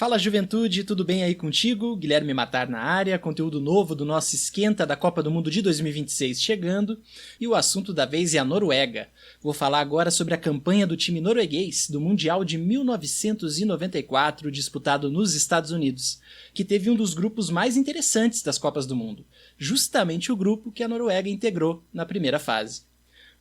Fala juventude, tudo bem aí contigo? Guilherme Matar na área, conteúdo novo do nosso esquenta da Copa do Mundo de 2026 chegando, e o assunto da vez é a Noruega. Vou falar agora sobre a campanha do time norueguês do Mundial de 1994 disputado nos Estados Unidos, que teve um dos grupos mais interessantes das Copas do Mundo, justamente o grupo que a Noruega integrou na primeira fase.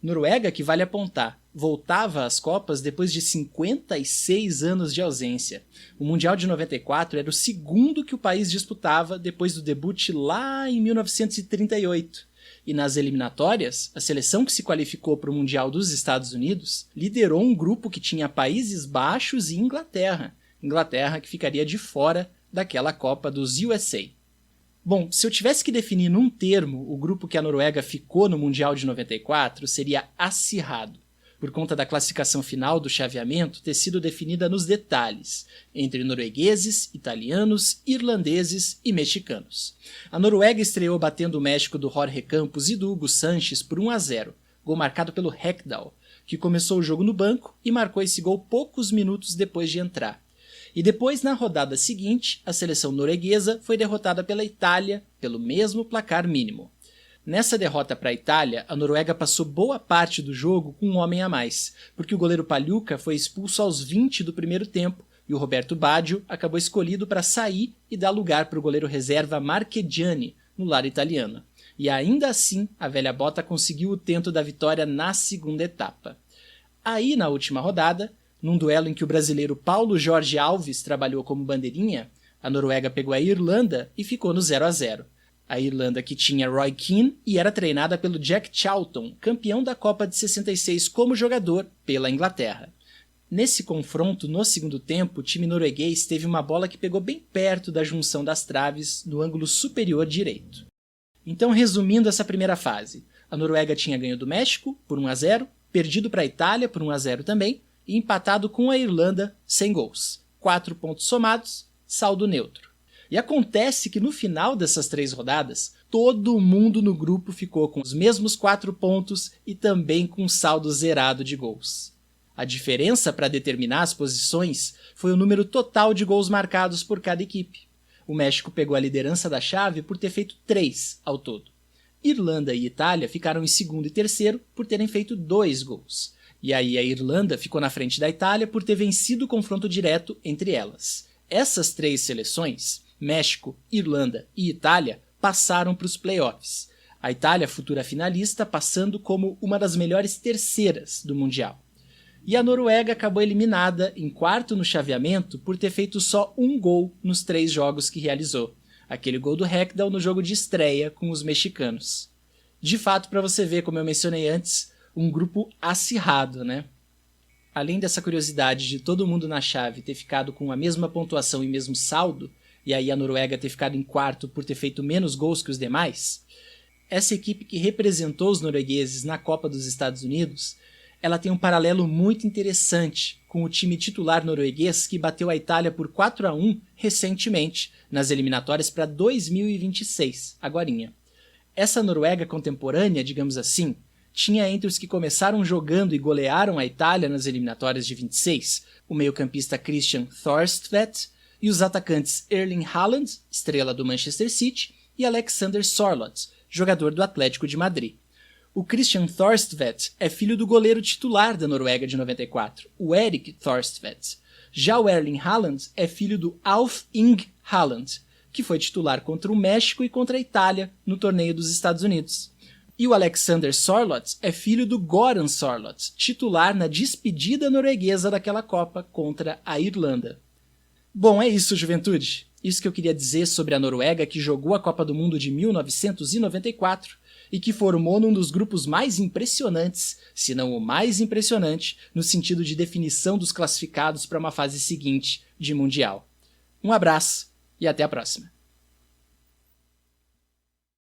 Noruega, que vale apontar, voltava às Copas depois de 56 anos de ausência. O Mundial de 94 era o segundo que o país disputava depois do debut lá em 1938. E nas eliminatórias, a seleção que se qualificou para o Mundial dos Estados Unidos liderou um grupo que tinha Países Baixos e Inglaterra. Inglaterra que ficaria de fora daquela Copa dos USA. Bom, se eu tivesse que definir num termo o grupo que a Noruega ficou no Mundial de 94, seria acirrado, por conta da classificação final do chaveamento ter sido definida nos detalhes, entre noruegueses, italianos, irlandeses e mexicanos. A Noruega estreou batendo o México do Jorge Campos e do Hugo Sanches por 1-0, gol marcado pelo Hekdal, que começou o jogo no banco e marcou esse gol poucos minutos depois de entrar. E depois, na rodada seguinte, a seleção norueguesa foi derrotada pela Itália pelo mesmo placar mínimo. Nessa derrota para a Itália, a Noruega passou boa parte do jogo com um homem a mais, porque o goleiro Pagliuca foi expulso aos 20 do primeiro tempo e o Roberto Baggio acabou escolhido para sair e dar lugar para o goleiro reserva Marchegiani no lar italiano. E ainda assim, a velha bota conseguiu o tento da vitória na segunda etapa. Aí, na última rodada, num duelo em que o brasileiro Paulo Jorge Alves trabalhou como bandeirinha, a Noruega pegou a Irlanda e ficou no 0-0. A Irlanda que tinha Roy Keane e era treinada pelo Jack Charlton, campeão da Copa de 66 como jogador pela Inglaterra. Nesse confronto, no segundo tempo, o time norueguês teve uma bola que pegou bem perto da junção das traves no ângulo superior direito. Então, resumindo essa primeira fase, a Noruega tinha ganho do México por 1-0, perdido para a Itália por 1-0 também, e empatado com a Irlanda sem gols. 4 pontos somados, saldo neutro. E acontece que no final dessas 3 rodadas, todo mundo no grupo ficou com os mesmos 4 pontos e também com saldo zerado de gols. A diferença para determinar as posições foi o número total de gols marcados por cada equipe. O México pegou a liderança da chave por ter feito 3 ao todo. Irlanda e Itália ficaram em segundo e terceiro por terem feito 2 gols. E aí a Irlanda ficou na frente da Itália por ter vencido o confronto direto entre elas. Essas 3 seleções, México, Irlanda e Itália, passaram para os playoffs. A Itália, futura finalista, passando como uma das melhores terceiras do Mundial. E a Noruega acabou eliminada em quarto no chaveamento por ter feito só 1 gol nos 3 jogos que realizou. Aquele gol do Hekdal no jogo de estreia com os mexicanos. De fato, para você ver, como eu mencionei antes, um grupo acirrado, né? Além dessa curiosidade de todo mundo na chave ter ficado com a mesma pontuação e mesmo saldo, e aí a Noruega ter ficado em quarto por ter feito menos gols que os demais, essa equipe que representou os noruegueses na Copa dos Estados Unidos, ela tem um paralelo muito interessante com o time titular norueguês que bateu a Itália por 4-1 recentemente, nas eliminatórias para 2026, agorinha. Essa Noruega contemporânea, digamos assim, tinha entre os que começaram jogando e golearam a Itália nas eliminatórias de 26, o meio-campista Christian Thorstvedt e os atacantes Erling Haaland, estrela do Manchester City, e Alexander Sørloth, jogador do Atlético de Madrid. O Christian Thorstvedt é filho do goleiro titular da Noruega de 94, o Erik Thorstvedt. Já o Erling Haaland é filho do Alf Inge Haaland, que foi titular contra o México e contra a Itália no torneio dos Estados Unidos. E o Alexander Sørloth é filho do Goran Sørloth, titular na despedida norueguesa daquela Copa contra a Irlanda. Bom, é isso, juventude. Isso que eu queria dizer sobre a Noruega que jogou a Copa do Mundo de 1994 e que formou num dos grupos mais impressionantes, se não o mais impressionante, no sentido de definição dos classificados para uma fase seguinte de Mundial. Um abraço e até a próxima.